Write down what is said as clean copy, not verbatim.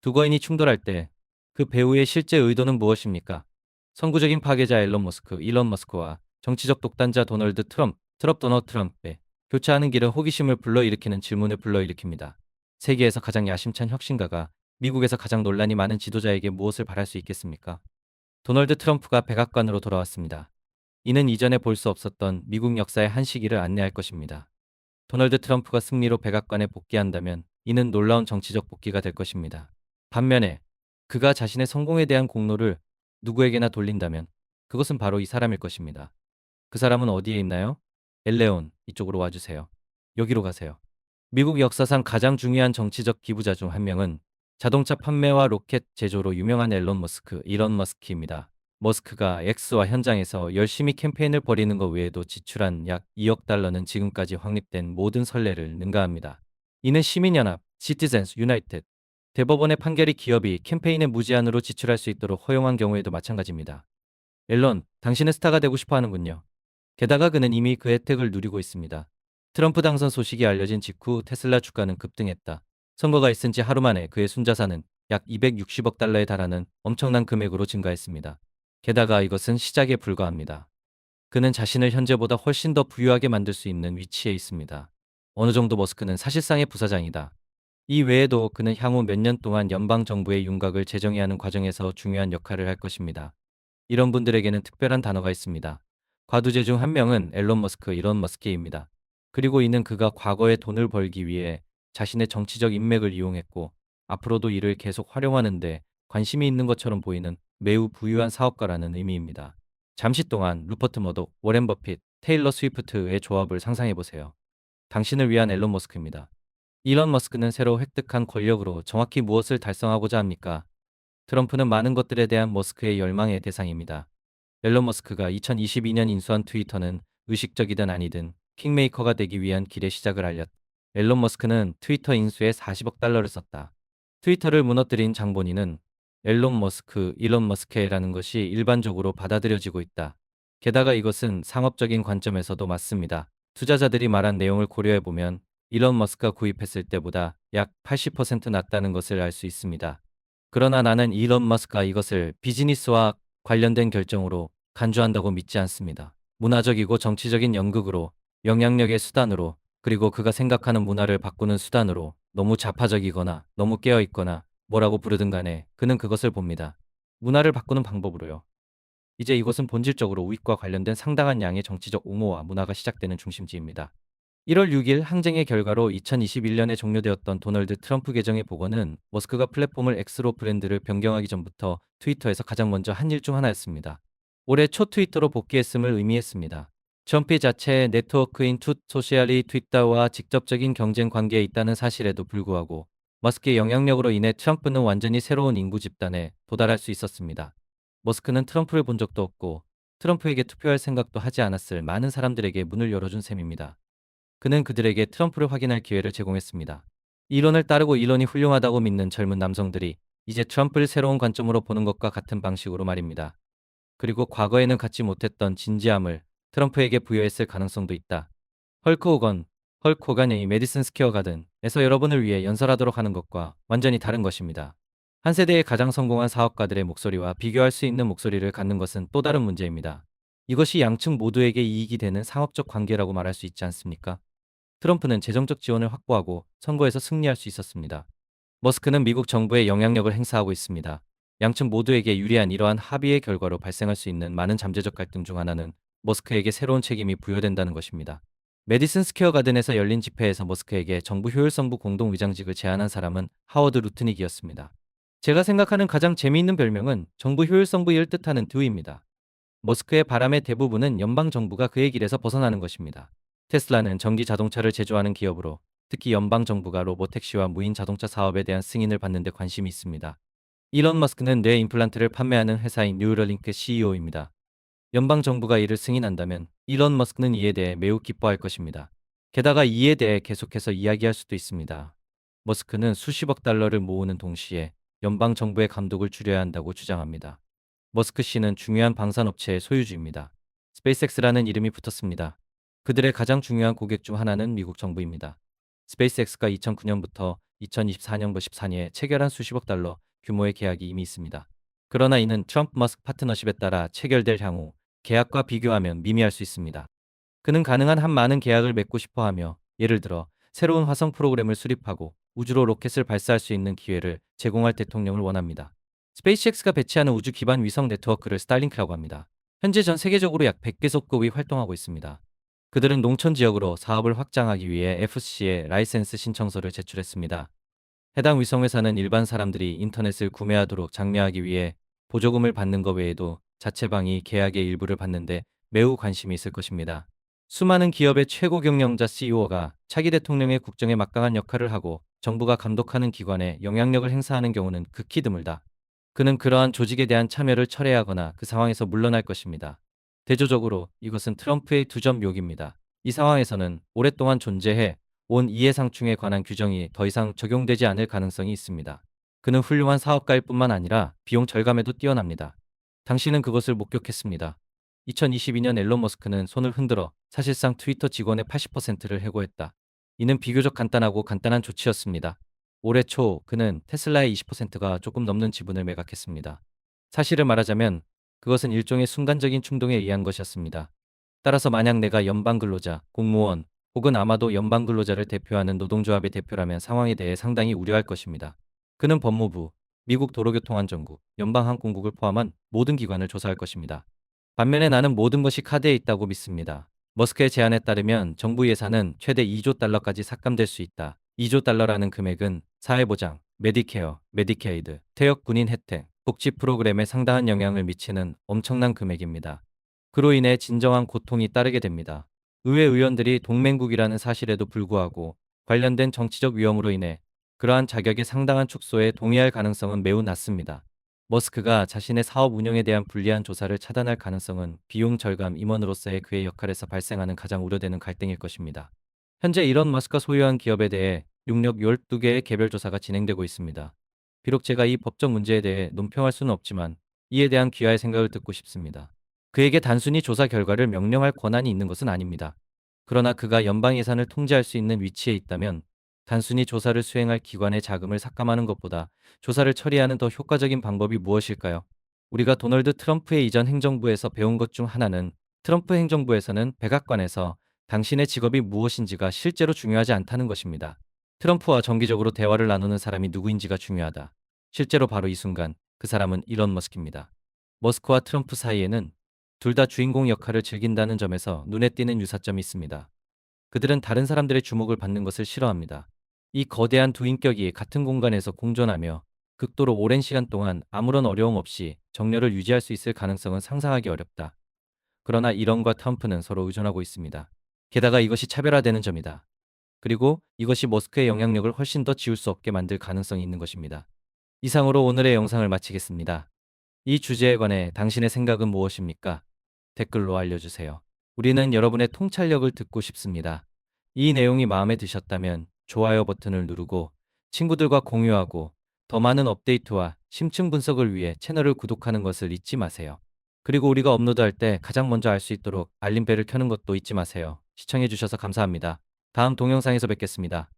두 거인이 충돌할 때 그 배후의 실제 의도는 무엇입니까? 선구적인 파괴자 일론 머스크와 정치적 독단자 도널드 트럼프 도널드 트럼프의 교차하는 길은 호기심을 불러일으키는 질문을 불러일으킵니다. 세계에서 가장 야심찬 혁신가가 미국에서 가장 논란이 많은 지도자에게 무엇을 바랄 수 있겠습니까? 도널드 트럼프가 백악관으로 돌아왔습니다. 이는 이전에 볼 수 없었던 미국 역사의 한 시기를 안내할 것입니다. 도널드 트럼프가 승리로 백악관에 복귀한다면 이는 놀라운 정치적 복귀가 될 것입니다. 반면에 그가 자신의 성공에 대한 공로를 누구에게나 돌린다면 그것은 바로 이 사람일 것입니다. 그 사람은 어디에 있나요? 엘레온, 이쪽으로 와주세요. 여기로 가세요. 미국 역사상 가장 중요한 정치적 기부자 중 한 명은 자동차 판매와 로켓 제조로 유명한 일론 머스크입니다. 머스크가 X와 현장에서 열심히 캠페인을 벌이는 것 외에도 지출한 약 2억 달러는 지금까지 확립된 모든 선례를 능가합니다. 이는 시민연합, 시티즌스 유나이티드, 대법원의 판결이 기업이 캠페인에 무제한으로 지출할 수 있도록 허용한 경우에도 마찬가지입니다. 앨런, 당신은 스타가 되고 싶어 하는군요. 게다가 그는 이미 그 혜택을 누리고 있습니다. 트럼프 당선 소식이 알려진 직후 테슬라 주가는 급등했다. 선거가 있은 지 하루 만에 그의 순자산은 약 260억 달러에 달하는 엄청난 금액으로 증가했습니다. 게다가 이것은 시작에 불과합니다. 그는 자신을 현재보다 훨씬 더 부유하게 만들 수 있는 위치에 있습니다. 어느 정도 머스크는 사실상의 부사장이다. 이 외에도 그는 향후 몇 년 동안 연방 정부의 윤곽을 재정해야 하는 과정에서 중요한 역할을 할 것입니다. 이런 분들에게는 특별한 단어가 있습니다. 과두제 중 한 명은 일론 머스크입니다. 그리고 이는 그가 과거에 돈을 벌기 위해 자신의 정치적 인맥을 이용했고 앞으로도 이를 계속 활용하는데 관심이 있는 것처럼 보이는 매우 부유한 사업가라는 의미입니다. 잠시 동안 루퍼트 머독, 워렌 버핏, 테일러 스위프트의 조합을 상상해 보세요. 당신을 위한 앨런 머스크입니다. 일론 머스크는 새로 획득한 권력으로 정확히 무엇을 달성하고자 합니까? 트럼프는 많은 것들에 대한 머스크의 열망의 대상입니다. 앨런 머스크가 2022년 인수한 트위터는 의식적이든 아니든 킹메이커가 되기 위한 길의 시작을 알렸다. 앨런 머스크는 트위터 인수에 40억 달러를 썼다. 트위터를 무너뜨린 장본인은 일론 머스크라는 것이 일반적으로 받아들여지고 있다. 게다가 이것은 상업적인 관점에서도 맞습니다. 투자자들이 말한 내용을 고려해보면 일론 머스크가 구입했을 때보다 약 80% 낮다는 것을 알 수 있습니다. 그러나 나는 일론 머스크가 이것을 비즈니스와 관련된 결정으로 간주한다고 믿지 않습니다. 문화적이고 정치적인 연극으로, 영향력의 수단으로, 그리고 그가 생각하는 문화를 바꾸는 수단으로 너무 좌파적이거나 너무 깨어있거나 뭐라고 부르든 간에 그는 그것을 봅니다. 문화를 바꾸는 방법으로요. 이제 이것은 본질적으로 우익과 관련된 상당한 양의 정치적 옹호와 문화가 시작되는 중심지입니다. 1월 6일 항쟁의 결과로 2021년에 종료되었던 도널드 트럼프 계정의 복원은 머스크가 플랫폼을 X로 브랜드를 변경하기 전부터 트위터에서 가장 먼저 한 일 중 하나였습니다. 올해 초 트위터로 복귀했음을 의미했습니다. 트럼프 자체의 네트워크인 투 소셜이 트위터와 직접적인 경쟁 관계에 있다는 사실에도 불구하고 머스크의 영향력으로 인해 트럼프는 완전히 새로운 인구 집단에 도달할 수 있었습니다. 머스크는 트럼프를 본 적도 없고 트럼프에게 투표할 생각도 하지 않았을 많은 사람들에게 문을 열어준 셈입니다. 그는 그들에게 트럼프를 확인할 기회를 제공했습니다. 이론을 따르고 이론이 훌륭하다고 믿는 젊은 남성들이 이제 트럼프를 새로운 관점으로 보는 것과 같은 방식으로 말입니다. 그리고 과거에는 갖지 못했던 진지함을 트럼프에게 부여했을 가능성도 있다. 헐크 호간의 메디슨 스퀘어 가든에서 여러분을 위해 연설하도록 하는 것과 완전히 다른 것입니다. 한 세대의 가장 성공한 사업가들의 목소리와 비교할 수 있는 목소리를 갖는 것은 또 다른 문제입니다. 이것이 양측 모두에게 이익이 되는 상업적 관계라고 말할 수 있지 않습니까? 트럼프는 재정적 지원을 확보하고 선거에서 승리할 수 있었습니다. 머스크는 미국 정부의 영향력을 행사하고 있습니다. 양측 모두에게 유리한 이러한 합의의 결과로 발생할 수 있는 많은 잠재적 갈등 중 하나는 머스크에게 새로운 책임이 부여된다는 것입니다. 메디슨 스퀘어 가든에서 열린 집회에서 머스크에게 정부 효율성부 공동의장직을 제안한 사람은 하워드 루트닉이었습니다. 제가 생각하는 가장 재미있는 별명은 정부 효율성부를 뜻하는 드입니다. 머스크의 바람의 대부분은 연방 정부가 그의 길에서 벗어나는 것입니다. 테슬라는 전기 자동차를 제조하는 기업으로 특히 연방 정부가 로보택시와 무인 자동차 사업에 대한 승인을 받는 데 관심이 있습니다. 일론 머스크는 뇌 임플란트를 판매하는 회사인 뉴러링크 CEO입니다. 연방 정부가 이를 승인한다면 일론 머스크는 이에 대해 매우 기뻐할 것입니다. 게다가 이에 대해 계속해서 이야기할 수도 있습니다. 머스크는 수십억 달러를 모으는 동시에 연방 정부의 감독을 줄여야 한다고 주장합니다. 머스크 씨는 중요한 방산업체의 소유주입니다. 스페이스X라는 이름이 붙었습니다. 그들의 가장 중요한 고객 중 하나는 미국 정부입니다. 스페이스X가 2009년부터 2024년부 14년에 체결한 수십억 달러 규모의 계약이 이미 있습니다. 그러나 이는 트럼프 머스크 파트너십에 따라 체결될 향후 계약과 비교하면 미미할 수 있습니다. 그는 가능한 한 많은 계약을 맺고 싶어 하며 예를 들어 새로운 화성 프로그램을 수립하고 우주로 로켓을 발사할 수 있는 기회를 제공할 대통령을 원합니다. 스페이스X가 배치하는 우주 기반 위성 네트워크를 스타링크라고 합니다. 현재 전 세계적으로 약 100개 속급이 활동하고 있습니다. 그들은 농촌 지역으로 사업을 확장하기 위해 FCC에 라이센스 신청서를 제출했습니다. 해당 위성회사는 일반 사람들이 인터넷을 구매하도록 장려하기 위해 보조금을 받는 것 외에도 자체방위 계약의 일부를 받는데 매우 관심이 있을 것입니다. 수많은 기업의 최고 경영자 CEO가 차기 대통령의 국정에 막강한 역할을 하고 정부가 감독하는 기관에 영향력을 행사하는 경우는 극히 드물다. 그는 그러한 조직에 대한 참여를 철회하거나 그 상황에서 물러날 것입니다. 대조적으로 이것은 트럼프의 두 점 묘기입니다. 이 상황에서는 오랫동안 존재해 온 이해상충에 관한 규정이 더 이상 적용되지 않을 가능성이 있습니다. 그는 훌륭한 사업가일 뿐만 아니라 비용 절감에도 뛰어납니다. 당신은 그것을 목격했습니다. 2022년 앨런 머스크는 손을 흔들어 사실상 트위터 직원의 80%를 해고했다. 이는 비교적 간단한 조치였습니다. 올해 초 그는 테슬라의 20%가 조금 넘는 지분을 매각했습니다. 사실을 말하자면 그것은 일종의 순간적인 충동에 의한 것이었습니다. 따라서 만약 내가 연방근로자, 공무원, 혹은 아마도 연방근로자를 대표하는 노동조합의 대표라면 상황에 대해 상당히 우려할 것입니다. 그는 법무부, 미국 도로교통안전국, 연방항공국을 포함한 모든 기관을 조사할 것입니다. 반면에 나는 모든 것이 카드에 있다고 믿습니다. 머스크의 제안에 따르면 정부 예산은 최대 2조 달러까지 삭감될 수 있다. 2조 달러라는 금액은 사회보장, 메디케어, 메디케이드, 퇴역 군인 혜택, 복지 프로그램에 상당한 영향을 미치는 엄청난 금액입니다. 그로 인해 진정한 고통이 따르게 됩니다. 의회 의원들이 동맹국이라는 사실에도 불구하고 관련된 정치적 위험으로 인해 그러한 자격의 상당한 축소에 동의할 가능성은 매우 낮습니다. 머스크가 자신의 사업 운영에 대한 불리한 조사를 차단할 가능성은 비용 절감 임원으로서의 그의 역할에서 발생하는 가장 우려되는 갈등일 것입니다. 현재 일론 머스크가 소유한 기업에 대해 육력 12개의 개별 조사가 진행되고 있습니다. 비록 제가 이 법적 문제에 대해 논평할 수는 없지만 이에 대한 귀하의 생각을 듣고 싶습니다. 그에게 단순히 조사 결과를 명령할 권한이 있는 것은 아닙니다. 그러나 그가 연방 예산을 통제할 수 있는 위치에 있다면 단순히 조사를 수행할 기관의 자금을 삭감하는 것보다 조사를 처리하는 더 효과적인 방법이 무엇일까요? 우리가 도널드 트럼프의 이전 행정부에서 배운 것 중 하나는 트럼프 행정부에서는 백악관에서 당신의 직업이 무엇인지가 실제로 중요하지 않다는 것입니다. 트럼프와 정기적으로 대화를 나누는 사람이 누구인지가 중요하다. 실제로 바로 이 순간 그 사람은 일론 머스크입니다. 머스크와 트럼프 사이에는 둘 다 주인공 역할을 즐긴다는 점에서 눈에 띄는 유사점이 있습니다. 그들은 다른 사람들의 주목을 받는 것을 싫어합니다. 이 거대한 두 인격이 같은 공간에서 공존하며 극도로 오랜 시간 동안 아무런 어려움 없이 정렬을 유지할 수 있을 가능성은 상상하기 어렵다. 그러나 일론과 트럼프는 서로 의존하고 있습니다. 게다가 이것이 차별화되는 점이다. 그리고 이것이 머스크의 영향력을 훨씬 더 지울 수 없게 만들 가능성이 있는 것입니다. 이상으로 오늘의 영상을 마치겠습니다. 이 주제에 관해 당신의 생각은 무엇입니까? 댓글로 알려주세요. 우리는 여러분의 통찰력을 듣고 싶습니다. 이 내용이 마음에 드셨다면 좋아요 버튼을 누르고 친구들과 공유하고 더 많은 업데이트와 심층 분석을 위해 채널을 구독하는 것을 잊지 마세요. 그리고 우리가 업로드할 때 가장 먼저 알 수 있도록 알림벨을 켜는 것도 잊지 마세요. 시청해주셔서 감사합니다. 다음 동영상에서 뵙겠습니다.